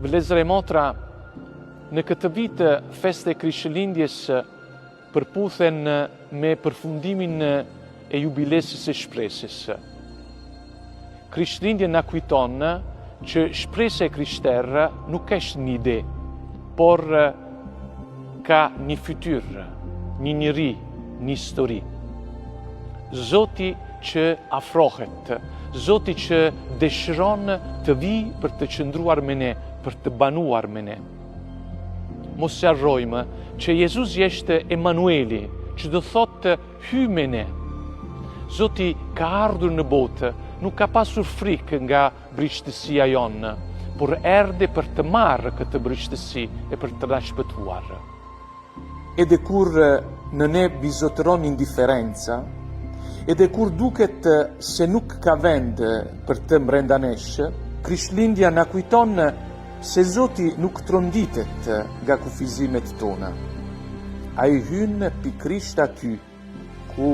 Vëllezër e motra, në këtë vit feste e Krishtlindjes përputhen me përfundimin e jubilesës së shpresës. Krishtlindja na kujton që shpresa e krishterë nuk është një ide, por ka një fytyrë, një njeri, një histori. Zoti që afrohet, Zoti që dëshiron të vijë për të qëndruar me ne, për të banuar me ne. Mos e harrojmë që Jezusi është Emanueli, që do thotë hy me ne. Zoti ka ardhur në botë, nuk ka pasur frikë nga brightësia jonë, por erdhi për të marrë këtë brightësi e për të na shpëtuar. Edhe kur në ne bizotëron indifferenza, edhe kur duket se nuk ka vend për të brenda nesh, Krishtlindja na kujton se Zoti nuk tronditet nga kufizimet tona. Ai hyn pikrisht aty ku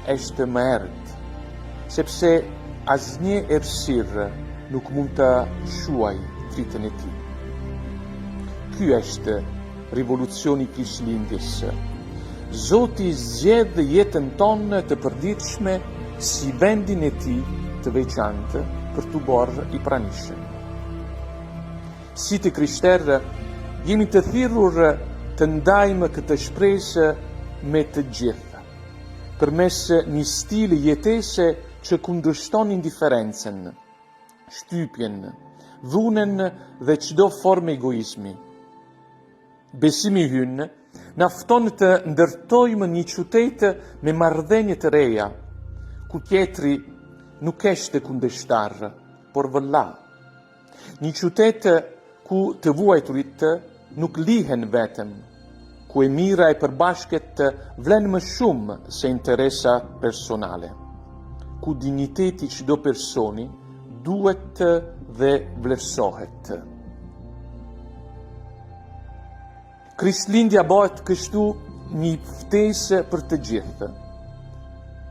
është më errët, sepse asnjë errësirë nuk mund të shuaj dritën e tij. Ky është rivolucioni i Krishtlindjes. Zoti zgjedh jetën tonë të përditshme si vendin e tij të veçantë për t'u bërë i pranishëm. Si të krishterë, jemi të thirrur të ndajmë këtë shpresë me të gjitha, përmes një stili jetese që kundërshton indifferencën, shtypjen, dhunën dhe çdo formë egoizmi. Besimi ynë na fton të ndërtojmë një qytet me marrëdhënie të reja, ku tjetri nuk është kundërshtar, por vëlla. Një qytet ku të vuajturit nuk lihen vetëm, ku e mira e përbashkët vlen më shumë se interesa personale, ku digniteti çdo personi duhet dhe vlerësohet. Krishtlindja bëhet kështu një ftesë për të gjithë,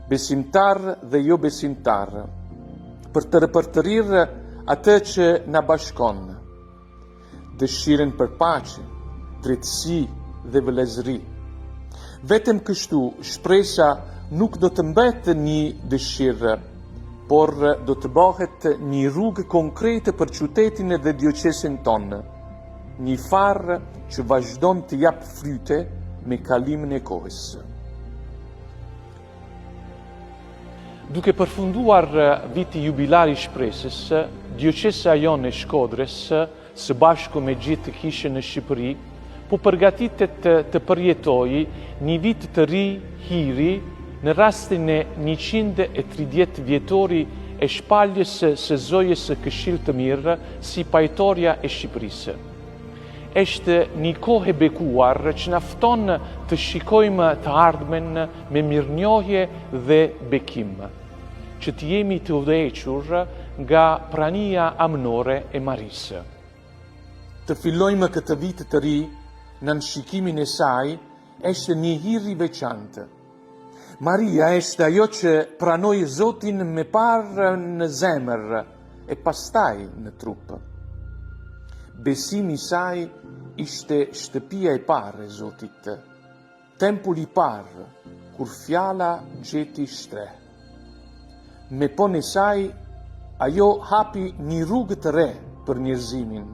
besimtar dhe jo besimtar, për të ripërtërirë atë që na bashkon, dëshirën për paqe, drejtësi dhe vëllezëri. Vetëm kështu shpresa nuk do të mbetë një dëshirë, por do të bëhet një rrugë konkrete për qytetin dhe dioqesin tonë, një farë që vazhdon të jap fryte me kalimin e kohës. Duke përfunduar viti jubilar i shpresës, dioqesa jonë e Shkodrës, së bashku me gjithë kishën në Shqipëri, po përgatitet të përjetojë një vit të ri hiri në rastin e 130 vjetori e shpaljes së zojës së Këshillit të Mirë si pajtoria e Shqipërisë. Është një kohë e bekuar që na fton të shikojmë të ardhmen me mirënjohje dhe bekim, që të jemi të udhëhequr nga prania amnore e Marisë. Të fillojmë këtë vit të ri në shikimin e saj është një hir i veçantë. Maria është ajo që pranoi Zotin me parë në zemër e pastaj në trup. Besimi i saj ishte shtëpia e parë e Zotit, tempulli i parë, kur fjala gjeti shtreh. Me punë e saj, ajo hapi një rrugë të re për njerëzimin,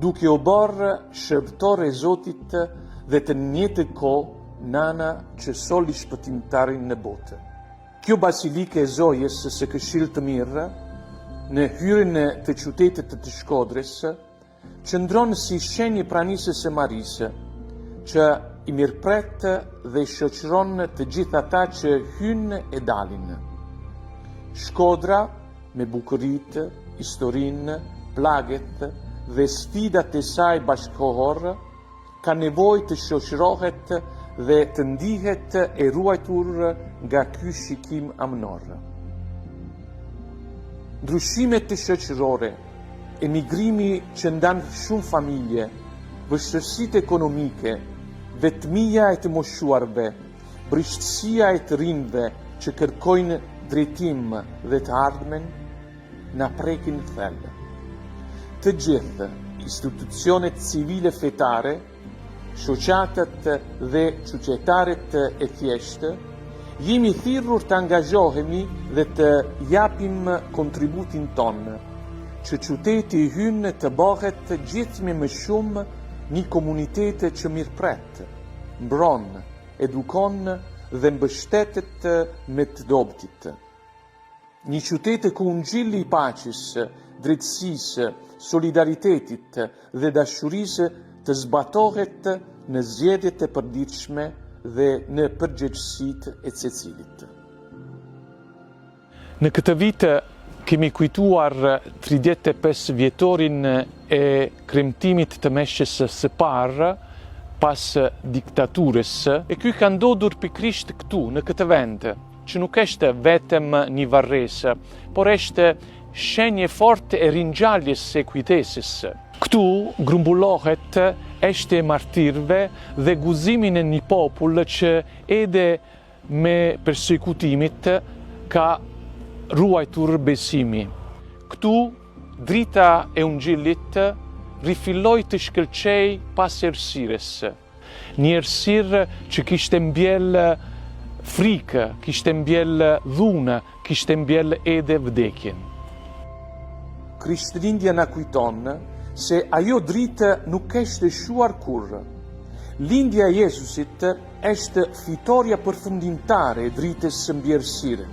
duke u bërë shërbëtore e Zotit dhe të njëjtë kohë nana që soli shpëtimtarin në botë. Kjo basilike e zojës së Këshillit të Mirë, në hyrjen të qytetit të Shkodrës, qëndron si shenjë pranisë së Marisë, që i mirëpret dhe shoqëron të gjithë ata që hynë e dalin. Shkodra, me bukuritë, historinë, plaget dhe sfidat e saj bashkëkohore, ka nevojë të shoqërohet dhe të ndihet e ruajtur nga ky shikim amnor. Ndryshimet të shoqërore, emigrimi që ndan shumë familje, vështirësitë ekonomike, vetmia e të moshuarve, brishësia e të rinjve që kërkojnë drejtim dhe të ardhmen, na prekin thellë. Të gjithë institucionet civile fetare, shoqatat dhe qytetaret e thjeshtë, jemi thirrur të angazhohemi dhe të japim kontributin tonë, që qyteti ynë të bëhet gjithme më shumë një komunitet që mirëpret, mbron, edukon dhe mbështetet me të dobtit. Një qytet ku ungjilli i paqes, drejtësisë, solidaritetit dhe dashurisë të zbatohet në zgjedhjet e përditshme dhe në përgjegjësitë e secilit. Në këtë vit kemi kujtuar 35 vjetorin e kremtimit të Meshqes së parë pas diktaturës, e ky ka ndodhur pikërisht këtu, në këtë vend, që nuk është vetëm një varresë, por është shenje forte e ringjalljes së kujtesës. Këtu grumbullohet është e martirëve dhe guximin e një popull që edhe me persekutimit ka ruajtur besimi. Këtu drita e ungjillit rifilloi të shkëlqej pas errësirës. Një errësirë që kishte mbjell frikë, kishte mbjell dhunë, kishte mbjell edhe vdekjen. Krishtlindja na kujton se ajo dritë nuk është shuar kurrë. Lindja e Jezusit është fitoria përfundimtare e dritës së mbjerësire.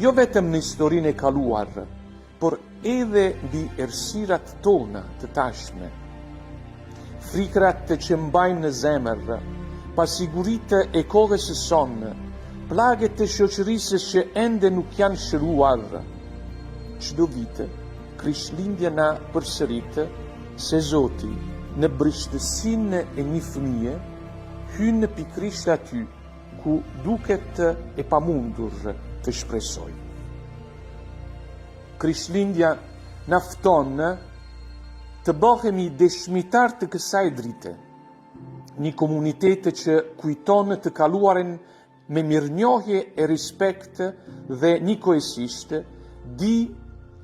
Jo vetëm në historinë e kaluar, por edhe mbi errësirat tona të tashme. Frikrat që mbajnë në zemër, pasiguritë e kohës së sonë, plaget të shoqërisë që ende nuk janë shëruar. Çdo vit Krishtlindja na përsërit se Zoti në brishtësinë e një fëmije hyn pikërisht aty ku duket e pamundur të shpresoj. Krishtlindja na fton të bëhemi dëshmitar të kësaj drite, një komunitet që kujton të kaluaren me mirënjohje e respekt dhe njëkohësisht di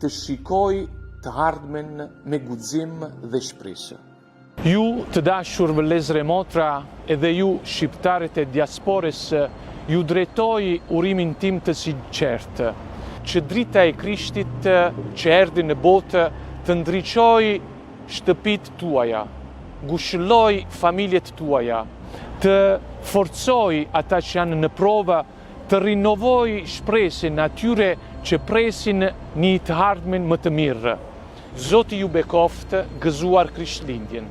të shikoj të ardhmen me guxim dhe shpresë. Ju të dashur vëllezër e motra, edhe ju shqiptarët e diasporës, ju drejtoj urimin tim të sinqertë, që drita e Krishtit që erdhi në botë të ndriçoj shtëpitë tuaja, ngushëlloj familjet tuaja, të forcoj ata që janë në provë, të rinovoj shpresën atyre që presin një të ardhmen më të mirë. Zoti ju bekoft, gëzuar Krishtlindjen.